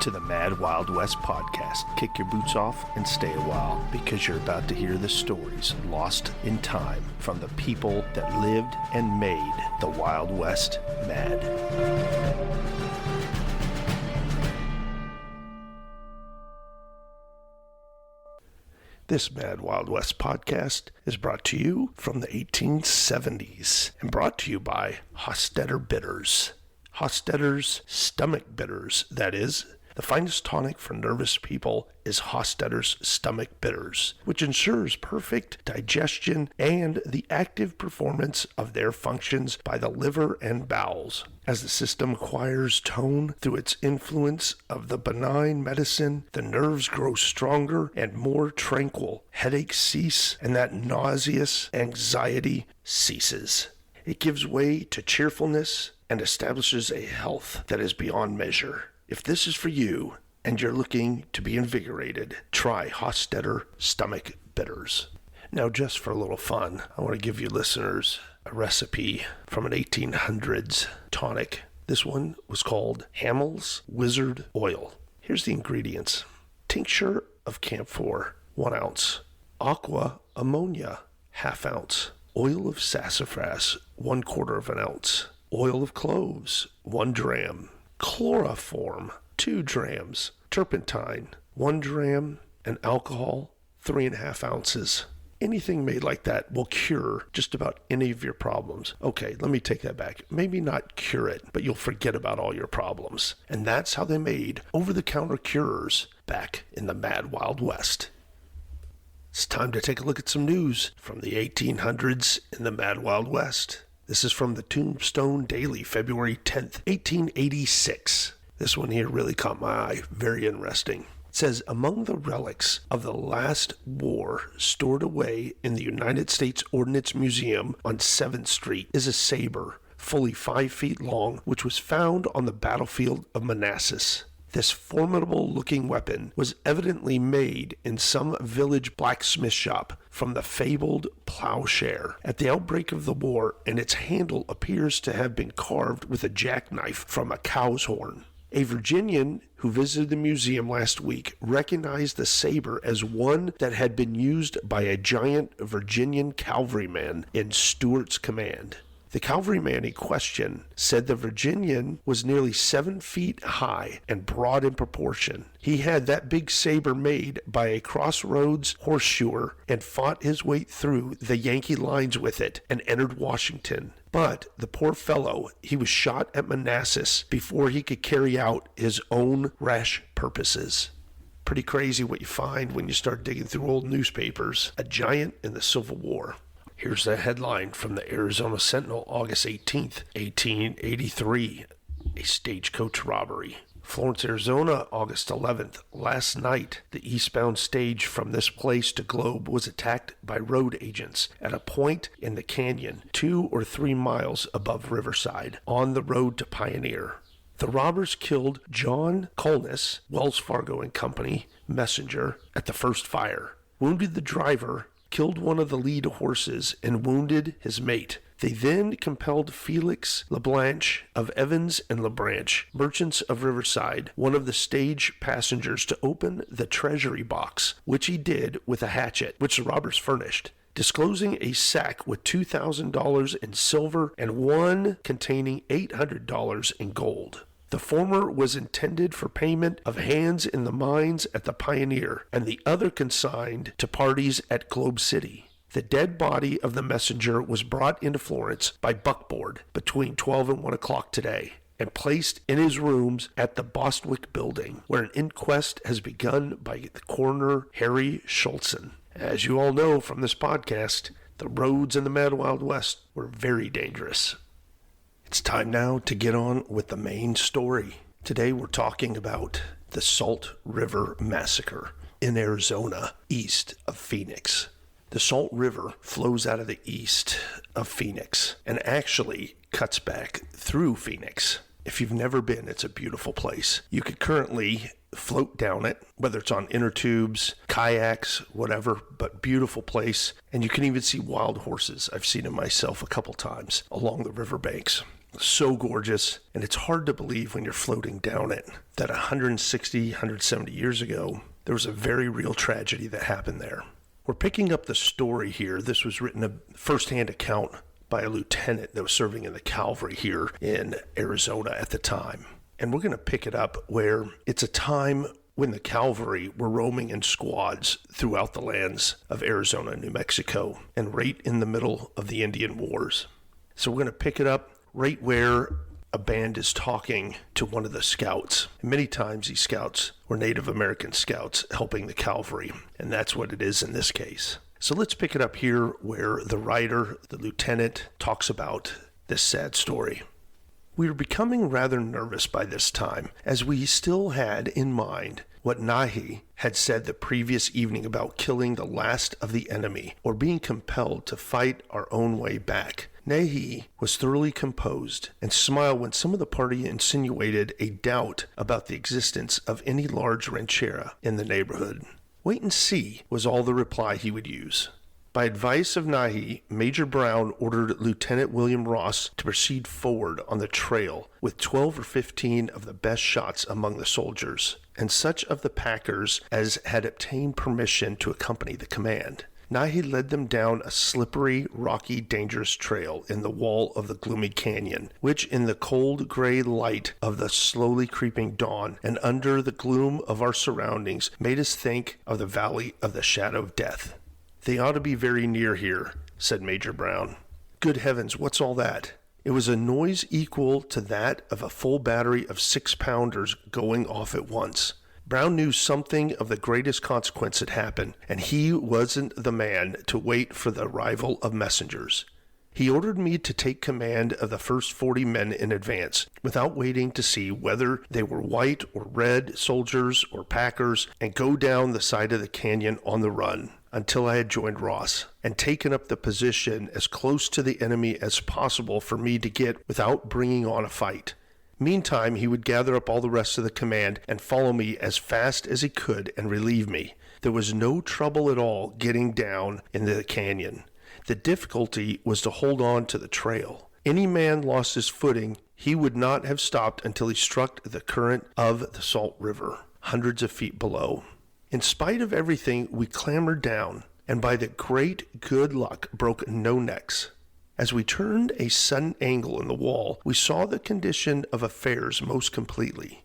to the Mad Wild West podcast. Kick your boots off and stay a while, because you're about to hear the stories lost in time from the people that lived and made the Wild West mad. This Mad Wild West podcast is brought to you from the 1870s and brought to you by Hostetter Bitters. Hostetter's Stomach Bitters, that is. The finest tonic for nervous people is Hostetter's Stomach Bitters, which ensures perfect digestion and the active performance of their functions by the liver and bowels. As the system acquires tone through its influence of the benign medicine, the nerves grow stronger and more tranquil. Headaches cease, and that nauseous anxiety ceases. It gives way to cheerfulness and establishes a health that is beyond measure. If this is for you and you're looking to be invigorated, try Hostetter Stomach Bitters. Now, just for a little fun, I want to give you listeners a recipe from an 1800s tonic. This one was called Hamel's Wizard Oil. Here's the ingredients. Tincture of camphor, 1 ounce. Aqua ammonia, ½ ounce. Oil of sassafras, 1/4 ounce. Oil of cloves, 1 dram. Chloroform, 2 drams. Turpentine, 1 dram. And alcohol, 3½ ounces. Anything made like that will cure just about any of your problems. Okay, let me take that back. Maybe not cure it, but you'll forget about all your problems. And that's how they made over-the-counter cures back in the Mad Wild West. It's time to take a look at some news from the 1800s in the Mad Wild West. This is from the Tombstone Daily, February 10th, 1886. This one here really caught my eye. Very interesting. It says, among the relics of the last war stored away in the United States Ordnance Museum on 7th Street is a saber, fully 5 feet long, which was found on the battlefield of Manassas. This formidable-looking weapon was evidently made in some village blacksmith shop from the fabled plowshare at the outbreak of the war, and its handle appears to have been carved with a jackknife from a cow's horn. A Virginian who visited the museum last week recognized the saber as one that had been used by a giant Virginian cavalryman in Stuart's command. The cavalryman in question said the Virginian was nearly 7 feet high and broad in proportion. He had that big saber made by a crossroads horseshoer and fought his way through the Yankee lines with it and entered Washington. But the poor fellow, he was shot at Manassas before he could carry out his own rash purposes. Pretty crazy what you find when you start digging through old newspapers. A giant in the Civil War. Here's the headline from the Arizona Sentinel, August 18th, 1883, a stagecoach robbery. Florence, Arizona, August 11th. Last night, the eastbound stage from this place to Globe was attacked by road agents at a point in the canyon 2 or 3 miles above Riverside, on the road to Pioneer. The robbers killed John Colness, Wells Fargo and Company, messenger, at the first fire, wounded the driver, killed one of the lead horses, and wounded his mate. They then compelled Felix LeBlanche of Evans and LeBranche, merchants of Riverside, one of the stage passengers, to open the treasury box, which he did with a hatchet, which the robbers furnished, disclosing a sack with $2,000 in silver and one containing $800 in gold. The former was intended for payment of hands in the mines at the Pioneer, and the other consigned to parties at Globe City. The dead body of the messenger was brought into Florence by buckboard between 12 and 1 o'clock today, and placed in his rooms at the Bostwick Building, where an inquest has begun by the coroner Harry Schultzen. As you all know from this podcast, the roads in the Mad Wild West were very dangerous. It's time now to get on with the main story. Today we're talking about the Salt River Massacre in Arizona, east of Phoenix. The Salt River flows out of the east of Phoenix and actually cuts back through Phoenix. If you've never been, it's a beautiful place. You could currently float down it, whether it's on inner tubes, kayaks, whatever, but beautiful place. And you can even see wild horses. I've seen them myself a couple times along the riverbanks. So gorgeous, and it's hard to believe when you're floating down it that 160, 170 years ago, there was a very real tragedy that happened there. We're picking up the story here. This was written a first-hand account by a lieutenant that was serving in the cavalry here in Arizona at the time. And we're going to pick it up where it's a time when the cavalry were roaming in squads throughout the lands of Arizona and New Mexico, and right in the middle of the Indian Wars. So we're going to pick it up right where a band is talking to one of the scouts. Many times these scouts were Native American scouts helping the cavalry, and that's what it is in this case. So let's pick it up here where the writer, the lieutenant, talks about this sad story. We were becoming rather nervous by this time, as we still had in mind what Nahi had said the previous evening about killing the last of the enemy, or being compelled to fight our own way back. Nahi was thoroughly composed and smiled when some of the party insinuated a doubt about the existence of any large rancheria in the neighborhood. Wait and see was all the reply he would use. By advice of Nahi, Major Brown ordered Lieutenant William Ross to proceed forward on the trail with 12 or 15 of the best shots among the soldiers, and such of the packers as had obtained permission to accompany the command. Nahi led them down a slippery, rocky, dangerous trail in the wall of the gloomy canyon, which in the cold gray light of the slowly creeping dawn and under the gloom of our surroundings made us think of the valley of the shadow of death. "They ought to be very near here," said Major Brown. "Good heavens, what's all that?" It was a noise equal to that of a full battery of 6-pounders going off at once. Brown knew something of the greatest consequence had happened, and he wasn't the man to wait for the arrival of messengers. He ordered me to take command of the first 40 men in advance, without waiting to see whether they were white or red soldiers or packers, and go down the side of the canyon on the run until I had joined Ross, and taken up the position as close to the enemy as possible for me to get without bringing on a fight. Meantime, he would gather up all the rest of the command and follow me as fast as he could and relieve me. There was no trouble at all getting down into the canyon. The difficulty was to hold on to the trail. Any man lost his footing, he would not have stopped until he struck the current of the Salt River, hundreds of feet below. In spite of everything, we clambered down, and by the great good luck broke no necks. As we turned a sudden angle in the wall, we saw the condition of affairs most completely.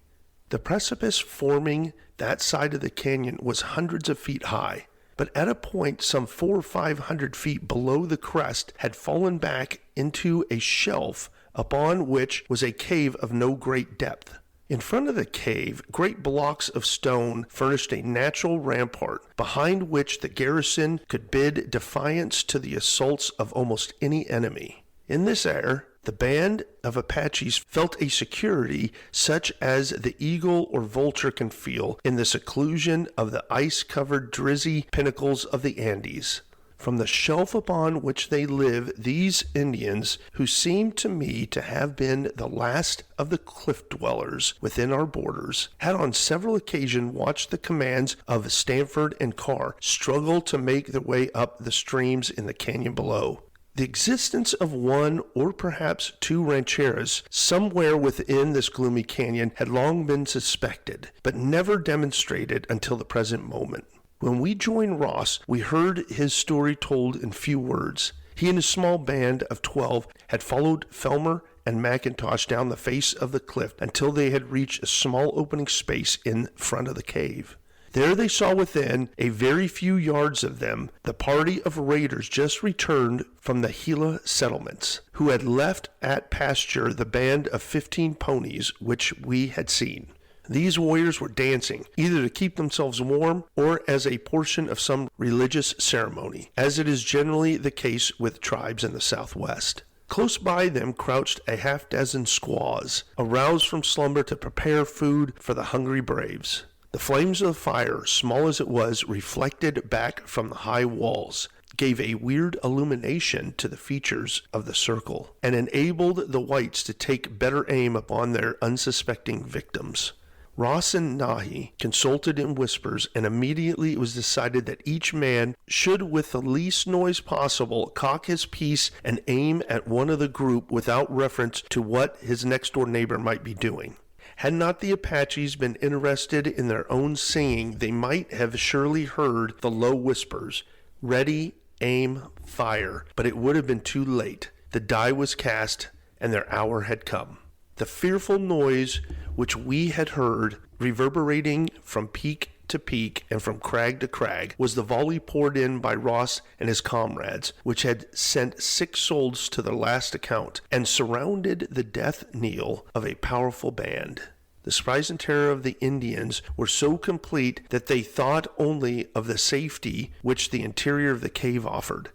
The precipice forming that side of the canyon was hundreds of feet high, but at a point some 400 or 500 feet below the crest had fallen back into a shelf upon which was a cave of no great depth. In front of the cave, great blocks of stone furnished a natural rampart, behind which the garrison could bid defiance to the assaults of almost any enemy. In this air, the band of Apaches felt a security such as the eagle or vulture can feel in the seclusion of the ice-covered drizzy pinnacles of the Andes. From the shelf upon which they live, these Indians, who seemed to me to have been the last of the cliff dwellers within our borders, had on several occasions watched the commands of Stanford and Carr struggle to make their way up the streams in the canyon below. The existence of one or perhaps two rancheras somewhere within this gloomy canyon had long been suspected, but never demonstrated until the present moment. When we joined Ross, we heard his story told in few words. He and his small band of 12 had followed Felmer and McIntosh down the face of the cliff until they had reached a small opening space in front of the cave. There they saw within a very few yards of them the party of raiders just returned from the Gila settlements, who had left at pasture the band of 15 ponies which we had seen. These warriors were dancing, either to keep themselves warm or as a portion of some religious ceremony, as it is generally the case with tribes in the Southwest. Close by them crouched a half-dozen squaws, aroused from slumber to prepare food for the hungry braves. The flames of the fire, small as it was, reflected back from the high walls, gave a weird illumination to the features of the circle, and enabled the whites to take better aim upon their unsuspecting victims. Ross and Nahi consulted in whispers, and immediately it was decided that each man should, with the least noise possible, cock his piece and aim at one of the group without reference to what his next-door neighbor might be doing. Had not the Apaches been interested in their own singing, they might have surely heard the low whispers, "Ready, aim, fire," but it would have been too late. The die was cast, and their hour had come. The fearful noise which we had heard, reverberating from peak to peak and from crag to crag, was the volley poured in by Ross and his comrades, which had sent 6 souls to their last account, and surrounded the death knell of a powerful band. The surprise and terror of the Indians were so complete that they thought only of the safety which the interior of the cave offered.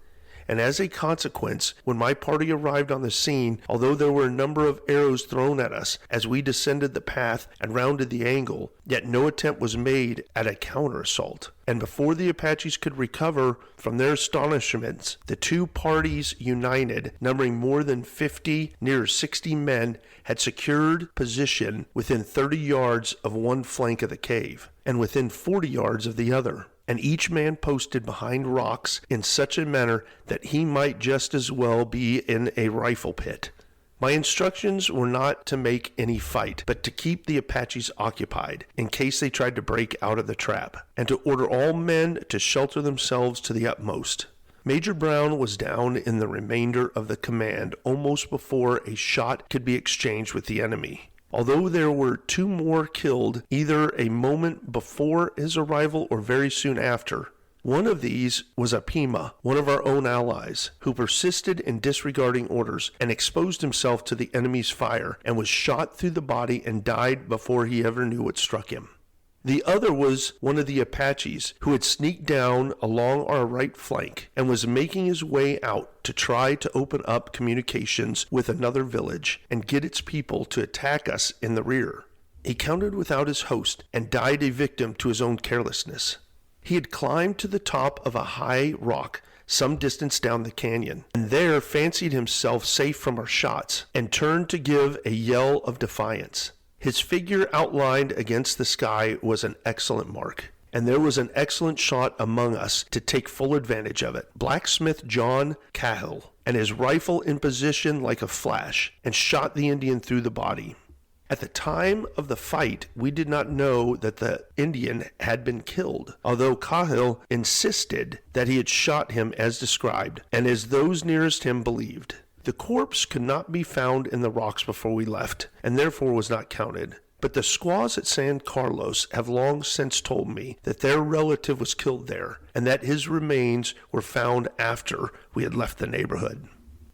And as a consequence, when my party arrived on the scene, although there were a number of arrows thrown at us as we descended the path and rounded the angle, yet no attempt was made at a counter-assault. And before the Apaches could recover from their astonishments, the two parties united, numbering more than 50, near 60 men, had secured position within 30 yards of one flank of the cave, and within 40 yards of the other, and each man posted behind rocks in such a manner that he might just as well be in a rifle pit. My instructions were not to make any fight, but to keep the Apaches occupied, in case they tried to break out of the trap, and to order all men to shelter themselves to the utmost. Major Brown was down in the remainder of the command almost before a shot could be exchanged with the enemy. Although there were 2 more killed either a moment before his arrival or very soon after. One of these was Apima, one of our own allies, who persisted in disregarding orders and exposed himself to the enemy's fire and was shot through the body and died before he ever knew what struck him. The other was one of the Apaches who had sneaked down along our right flank and was making his way out to try to open up communications with another village and get its people to attack us in the rear. He counted without his host and died a victim to his own carelessness. He had climbed to the top of a high rock some distance down the canyon, and there fancied himself safe from our shots, and turned to give a yell of defiance. His figure outlined against the sky was an excellent mark, and there was an excellent shot among us to take full advantage of it. Blacksmith John Cahill, and his rifle in position like a flash, and shot the Indian through the body. At the time of the fight, we did not know that the Indian had been killed, although Cahill insisted that he had shot him as described, and as those nearest him believed. The corpse could not be found in the rocks before we left, and therefore was not counted. But the squaws at San Carlos have long since told me that their relative was killed there, and that his remains were found after we had left the neighborhood.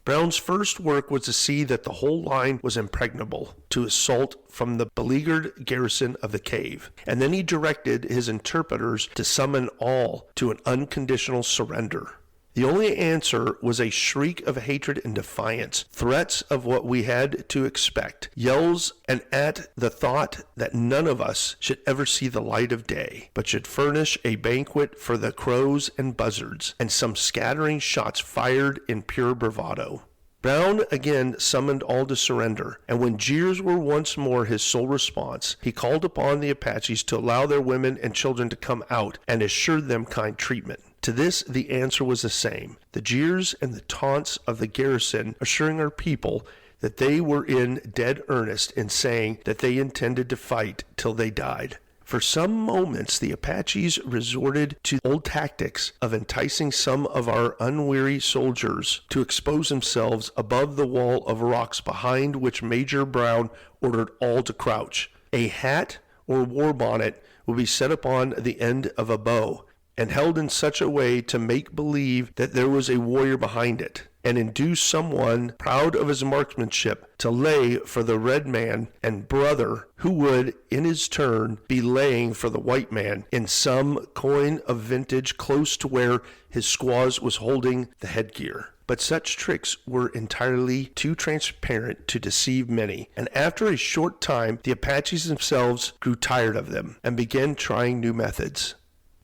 Brown's first work was to see that the whole line was impregnable to assault from the beleaguered garrison of the cave, and then he directed his interpreters to summon all to an unconditional surrender. The only answer was a shriek of hatred and defiance, threats of what we had to expect, yells and at the thought that none of us should ever see the light of day, but should furnish a banquet for the crows and buzzards, and some scattering shots fired in pure bravado. Brown again summoned all to surrender, and when jeers were once more his sole response, he called upon the Apaches to allow their women and children to come out and assured them kind treatment. To this the answer was the same, the jeers and the taunts of the garrison assuring our people that they were in dead earnest in saying that they intended to fight till they died. For some moments the Apaches resorted to old tactics of enticing some of our unweary soldiers to expose themselves above the wall of rocks behind which Major Brown ordered all to crouch. A hat or war bonnet would be set upon the end of a bow, and held in such a way to make believe that there was a warrior behind it, and induce someone proud of his marksmanship to lay for the red man and brother, who would in his turn be laying for the white man in some coign of vintage close to where his squaws was holding the headgear. But such tricks were entirely too transparent to deceive many, and after a short time the Apaches themselves grew tired of them and began trying new methods.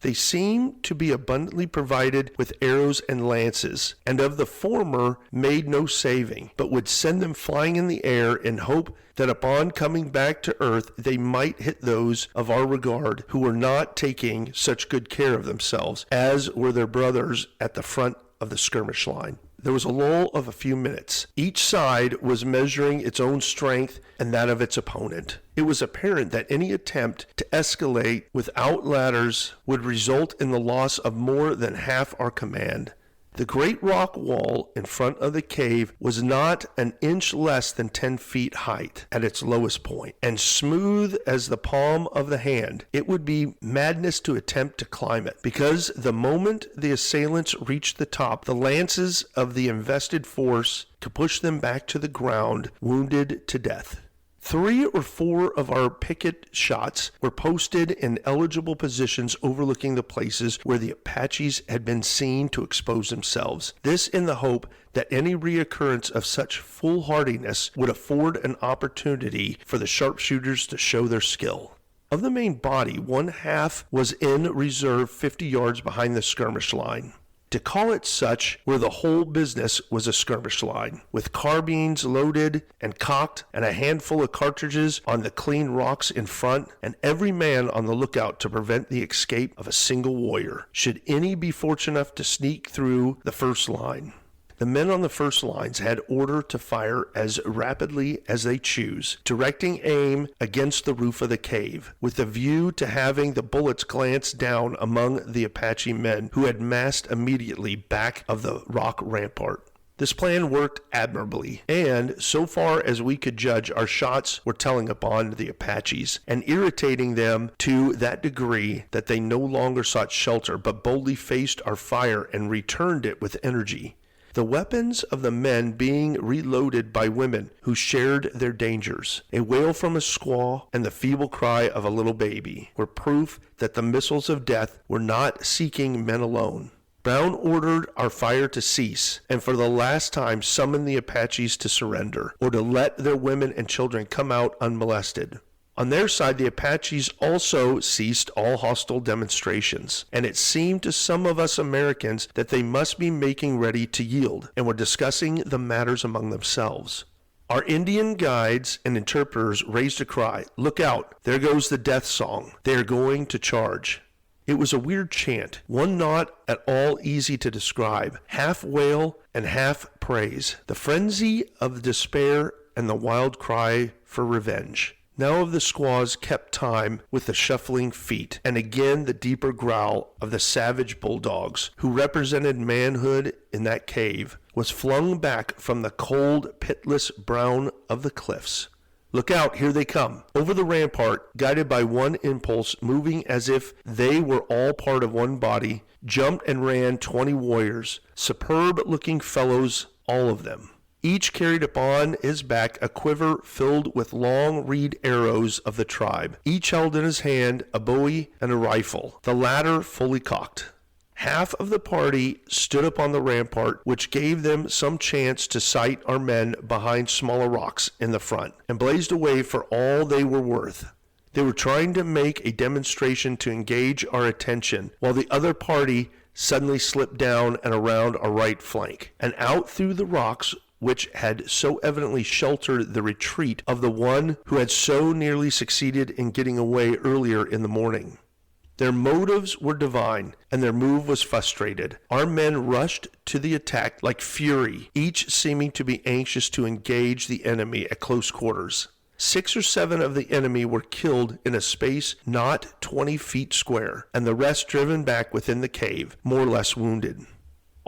They seemed to be abundantly provided with arrows and lances, and of the former made no saving, but would send them flying in the air in hope that upon coming back to earth they might hit those of our regard who were not taking such good care of themselves as were their brothers at the front of the skirmish line. There was a lull of a few minutes. Each side was measuring its own strength and that of its opponent. It was apparent that any attempt to escalate without ladders would result in the loss of more than half our command. The great rock wall in front of the cave was not an inch less than 10 feet height at its lowest point, and smooth as the palm of the hand. It would be madness to attempt to climb it, because the moment the assailants reached the top, the lances of the invested force could push them back to the ground, wounded to death. 3 or 4 of our picket shots were posted in eligible positions overlooking the places where the Apaches had been seen to expose themselves. This in the hope that any reoccurrence of such foolhardiness would afford an opportunity for the sharpshooters to show their skill. Of the main body, one half was in reserve 50 yards behind the skirmish line. To call it such, where the whole business was a skirmish line, with carbines loaded and cocked and a handful of cartridges on the clean rocks in front, and every man on the lookout to prevent the escape of a single warrior, should any be fortunate enough to sneak through the first line. The men on the first lines had order to fire as rapidly as they choose, directing aim against the roof of the cave, with a view to having the bullets glance down among the Apache men who had massed immediately back of the rock rampart. This plan worked admirably, and so far as we could judge, our shots were telling upon the Apaches and irritating them to that degree that they no longer sought shelter, but boldly faced our fire and returned it with energy. The weapons of the men being reloaded by women who shared their dangers, a wail from a squaw and the feeble cry of a little baby, were proof that the missiles of death were not seeking men alone. Brown ordered our fire to cease, and for the last time summoned the Apaches to surrender, or to let their women and children come out unmolested. On their side, the Apaches also ceased all hostile demonstrations, and it seemed to some of us Americans that they must be making ready to yield, and were discussing the matters among themselves. Our Indian guides and interpreters raised a cry, "Look out, there goes the death song. They are going to charge." It was a weird chant, one not at all easy to describe, half wail and half praise, the frenzy of despair and the wild cry for revenge. Now of the squaws kept time with the shuffling feet, and again the deeper growl of the savage bulldogs, who represented manhood in that cave, was flung back from the cold, pitiless brown of the cliffs. "Look out, here they come." Over the rampart, guided by one impulse, moving as if they were all part of one body, jumped and ran 20 warriors, superb-looking fellows, all of them. Each carried upon his back a quiver filled with long reed arrows of the tribe. Each held in his hand a bowie and a rifle, the latter fully cocked. Half of the party stood upon the rampart, which gave them some chance to sight our men behind smaller rocks in the front, and blazed away for all they were worth. They were trying to make a demonstration to engage our attention, while the other party suddenly slipped down and around our right flank, and out through the rocks which had so evidently sheltered the retreat of the one who had so nearly succeeded in getting away earlier in the morning. Their motives were divine, and their move was frustrated. Our men rushed to the attack like fury, each seeming to be anxious to engage the enemy at close quarters. 6 or 7 of the enemy were killed in a space not 20 feet square, and the rest driven back within the cave, more or less wounded.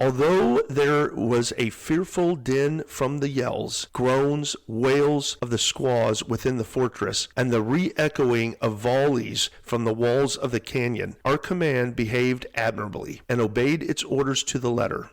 Although there was a fearful din from the yells, groans, wails of the squaws within the fortress, and the re-echoing of volleys from the walls of the canyon, our command behaved admirably and obeyed its orders to the letter.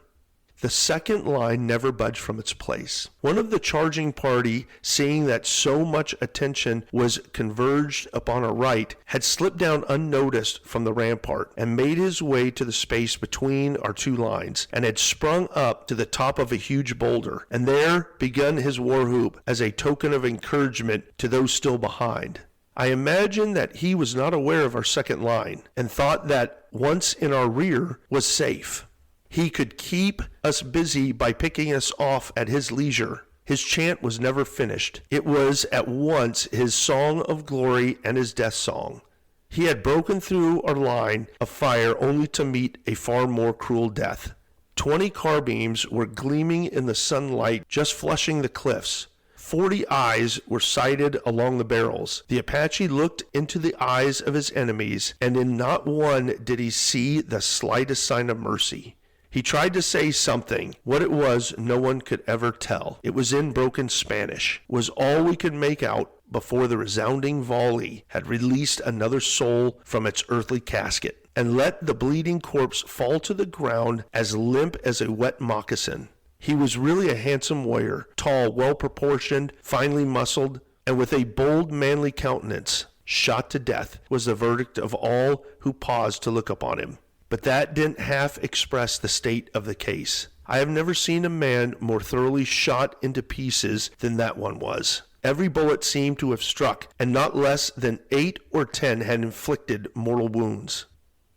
The second line never budged from its place. One of the charging party, seeing that so much attention was converged upon our right, had slipped down unnoticed from the rampart and made his way to the space between our two lines, and had sprung up to the top of a huge boulder, and there begun his war whoop as a token of encouragement to those still behind. I imagine that he was not aware of our second line and thought that once in our rear was safe. He could keep us busy by picking us off at his leisure. His chant was never finished. It was at once his song of glory and his death song. He had broken through our line of fire only to meet a far more cruel death. 20 carbines were gleaming in the sunlight, just flushing the cliffs. 40 eyes were sighted along the barrels. The Apache looked into the eyes of his enemies, and in not one did he see the slightest sign of mercy. He tried to say something. What it was, no one could ever tell. It was in broken Spanish, was all we could make out before the resounding volley had released another soul from its earthly casket, and let the bleeding corpse fall to the ground as limp as a wet moccasin. He was really a handsome warrior, tall, well-proportioned, finely muscled, and with a bold, manly countenance. Shot to death was the verdict of all who paused to look upon him. But that didn't half express the state of the case. I have never seen a man more thoroughly shot into pieces than that one was. Every bullet seemed to have struck, and not less than 8 or 10 had inflicted mortal wounds.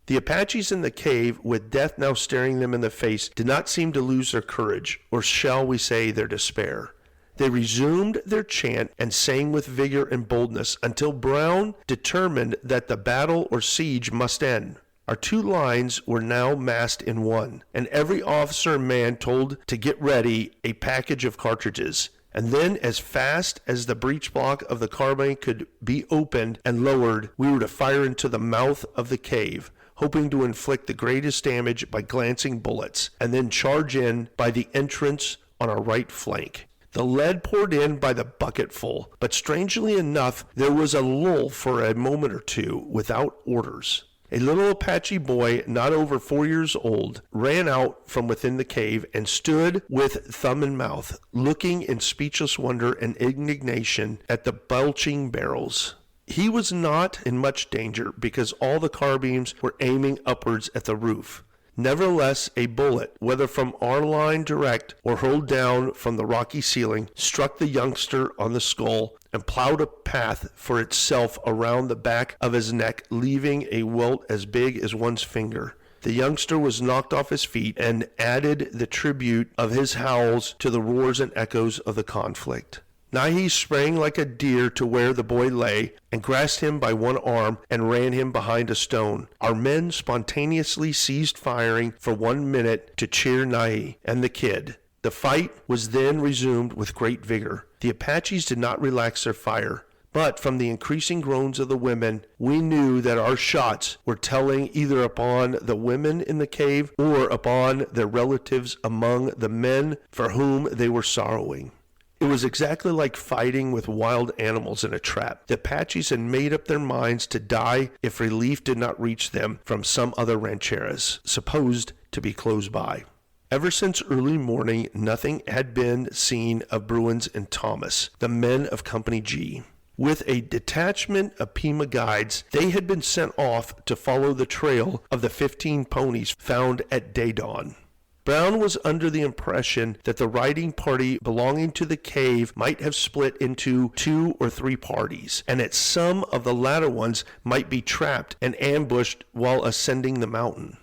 The Apaches in the cave, with death now staring them in the face, did not seem to lose their courage, or shall we say their despair. They resumed their chant and sang with vigor and boldness until Brown determined that the battle or siege must end. Our two lines were now massed in one, and every officer and man told to get ready a package of cartridges. And then, as fast as the breech block of the carbine could be opened and lowered, we were to fire into the mouth of the cave, hoping to inflict the greatest damage by glancing bullets, and then charge in by the entrance on our right flank. The lead poured in by the bucketful, but strangely enough, there was a lull for a moment or two without orders. A little Apache boy, not over 4 years old, ran out from within the cave and stood with thumb in mouth, looking in speechless wonder and indignation at the belching barrels. He was not in much danger because all the carbines were aiming upwards at the roof. Nevertheless, a bullet, whether from our line direct or hurled down from the rocky ceiling, struck the youngster on the skull and plowed a path for itself around the back of his neck, leaving a welt as big as one's finger. The youngster was knocked off his feet and added the tribute of his howls to the roars and echoes of the conflict. Nahi sprang like a deer to where the boy lay and grasped him by one arm and ran him behind a stone. Our men spontaneously ceased firing for 1 minute to cheer Nahi and the kid. The fight was then resumed with great vigor. The Apaches did not relax their fire, but from the increasing groans of the women, we knew that our shots were telling either upon the women in the cave or upon their relatives among the men for whom they were sorrowing. It was exactly like fighting with wild animals in a trap. The Apaches had made up their minds to die if relief did not reach them from some other rancheras, supposed to be close by. Ever since early morning, nothing had been seen of Bruins and Thomas, the men of Company G. With a detachment of Pima guides, they had been sent off to follow the trail of the 15 ponies found at day dawn. Brown was under the impression that the riding party belonging to the cave might have split into 2 or 3 parties, and that some of the latter ones might be trapped and ambushed while ascending the mountain.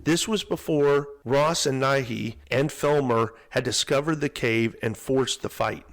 This was before Ross and Nahi and Felmer had discovered the cave and forced the fight.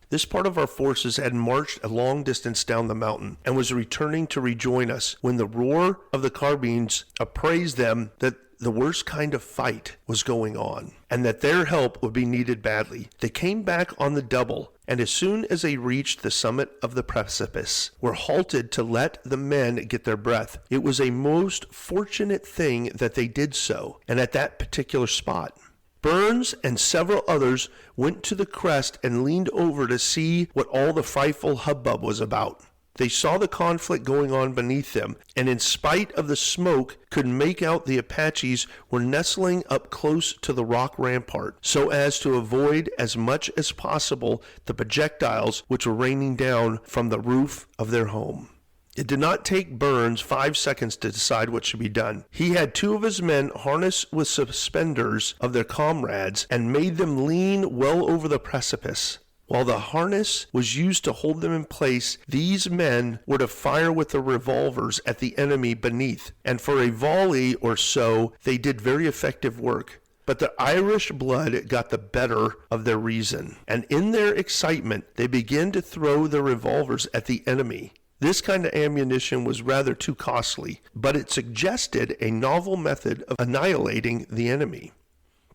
This part of our forces had marched a long distance down the mountain and was returning to rejoin us when the roar of the carbines apprised them that the worst kind of fight was going on, and that their help would be needed badly. They came back on the double, and as soon as they reached the summit of the precipice, were halted to let the men get their breath. It was a most fortunate thing that they did so, and at that particular spot. Burns and several others went to the crest and leaned over to see what all the frightful hubbub was about. They saw the conflict going on beneath them, and in spite of the smoke, could make out the Apaches were nestling up close to the rock rampart, so as to avoid as much as possible the projectiles which were raining down from the roof of their home. It did not take Burns 5 seconds to decide what should be done. He had 2 of his men harnessed with suspenders of their comrades and made them lean well over the precipice. While the harness was used to hold them in place, these men were to fire with their revolvers at the enemy beneath, and for a volley or so they did very effective work. But the Irish blood got the better of their reason, and in their excitement they began to throw their revolvers at the enemy. This kind of ammunition was rather too costly, but it suggested a novel method of annihilating the enemy.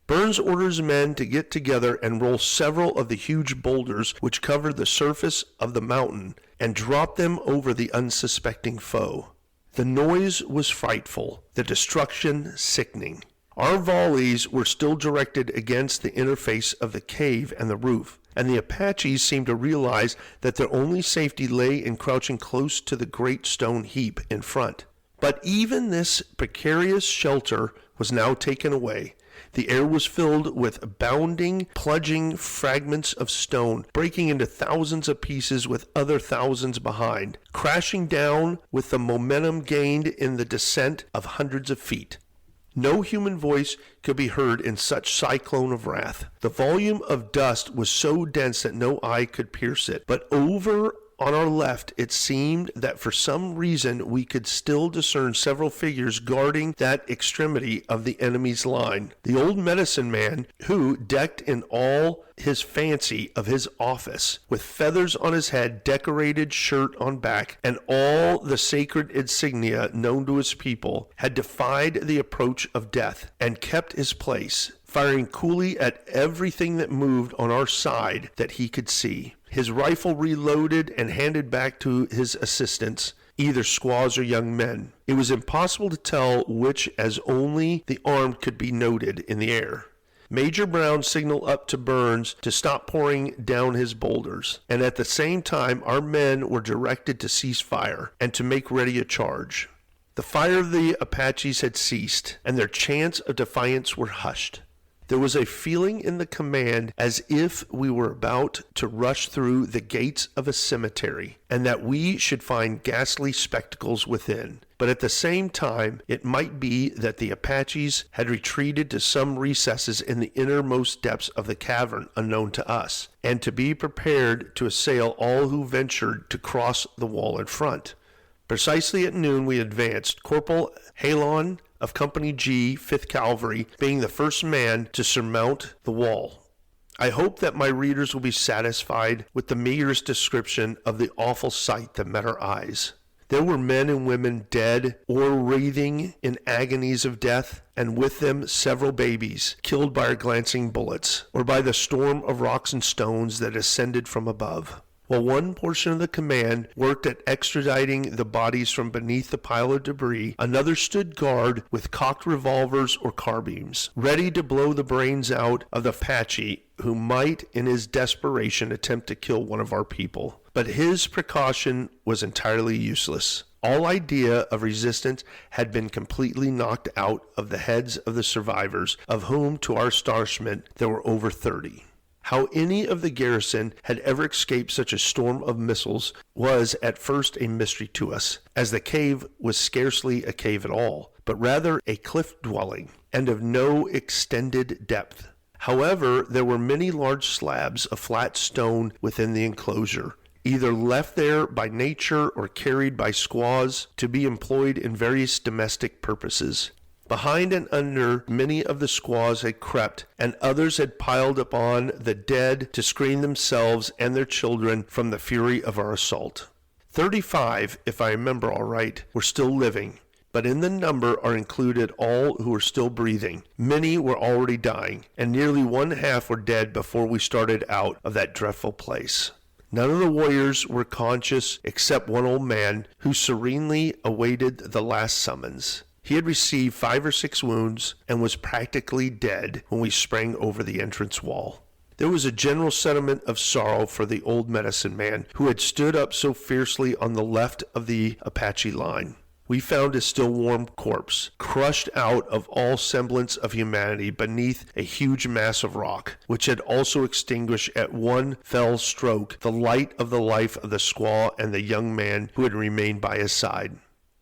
Burns orders men to get together and roll several of the huge boulders which covered the surface of the mountain and drop them over the unsuspecting foe. The noise was frightful, the destruction sickening. Our volleys were still directed against the interface of the cave and the roof, and the Apaches seemed to realize that their only safety lay in crouching close to the great stone heap in front. But even this precarious shelter was now taken away. The air was filled with bounding, plunging fragments of stone, breaking into thousands of pieces with other thousands behind, crashing down with the momentum gained in the descent of hundreds of feet. No human voice could be heard in such cyclone of wrath. The volume of dust was so dense that no eye could pierce it, but over on our left, it seemed that for some reason we could still discern several figures guarding that extremity of the enemy's line. The old medicine man, who, decked in all his fancy of his office, with feathers on his head, decorated shirt on back, and all the sacred insignia known to his people, had defied the approach of death, and kept his place, firing coolly at everything that moved on our side that he could see. His rifle reloaded and handed back to his assistants, either squaws or young men. It was impossible to tell which, as only the armed could be noted in the air. Major Brown signaled up to Burns to stop pouring down his boulders, and at the same time our men were directed to cease fire and to make ready a charge. The fire of the Apaches had ceased, and their chants of defiance were hushed. There was a feeling in the command as if we were about to rush through the gates of a cemetery, and that we should find ghastly spectacles within. But at the same time, it might be that the Apaches had retreated to some recesses in the innermost depths of the cavern unknown to us, and to be prepared to assail all who ventured to cross the wall in front. Precisely at noon we advanced, Corporal Halon of Company G, 5th Cavalry, being the first man to surmount the wall. I hope that my readers will be satisfied with the meagerest description of the awful sight that met our eyes. There were men and women dead or writhing in agonies of death, and with them several babies killed by our glancing bullets, or by the storm of rocks and stones that ascended from above. While one portion of the command worked at extraditing the bodies from beneath the pile of debris, another stood guard with cocked revolvers or carbines, ready to blow the brains out of the Apache who might, in his desperation, attempt to kill one of our people. But his precaution was entirely useless. All idea of resistance had been completely knocked out of the heads of the survivors, of whom, to our astonishment, there were over 30. How any of the garrison had ever escaped such a storm of missiles was at first a mystery to us, as the cave was scarcely a cave at all, but rather a cliff dwelling, and of no extended depth. However, there were many large slabs of flat stone within the enclosure, either left there by nature or carried by squaws to be employed in various domestic purposes. Behind and under many of the squaws had crept, and others had piled upon the dead to screen themselves and their children from the fury of our assault. 35, if I remember aright, were still living, but in the number are included all who were still breathing. Many were already dying, and nearly one half were dead before we started out of that dreadful place. None of the warriors were conscious except one old man who serenely awaited the last summons. He had received 5 or 6 wounds and was practically dead when we sprang over the entrance wall. There was a general sentiment of sorrow for the old medicine man who had stood up so fiercely on the left of the Apache line. We found his still warm corpse, crushed out of all semblance of humanity beneath a huge mass of rock, which had also extinguished at one fell stroke the light of the life of the squaw and the young man who had remained by his side.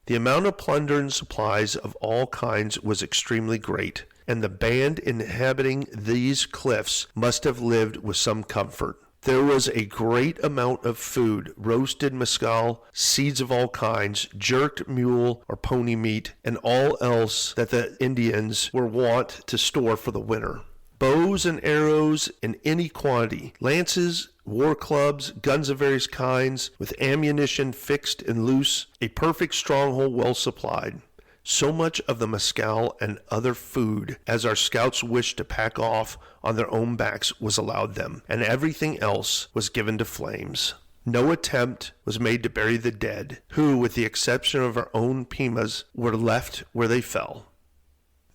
The amount of plunder and supplies of all kinds was extremely great, and the band inhabiting these cliffs must have lived with some comfort. There was a great amount of food, roasted mescal, seeds of all kinds, jerked mule or pony meat, and all else that the Indians were wont to store for the winter. Bows and arrows in any quantity, lances, war clubs, guns of various kinds, with ammunition fixed and loose, a perfect stronghold well supplied. So much of the mescal and other food as our scouts wished to pack off on their own backs was allowed them, and everything else was given to flames. No attempt was made to bury the dead, who, with the exception of our own Pimas, were left where they fell.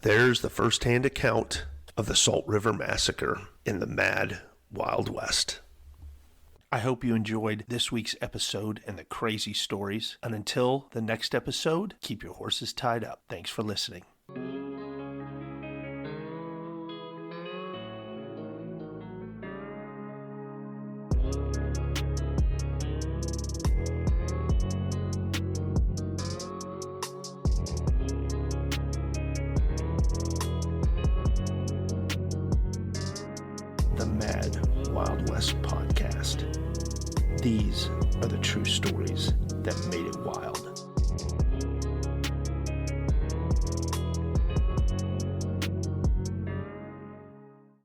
There's the first-hand account of the Salt River Massacre in the Mad Wild West. I hope you enjoyed this week's episode and the crazy stories. And until the next episode, keep your horses tied up. Thanks for listening. The Mad Wild West Podcast. These are the true stories that made it wild.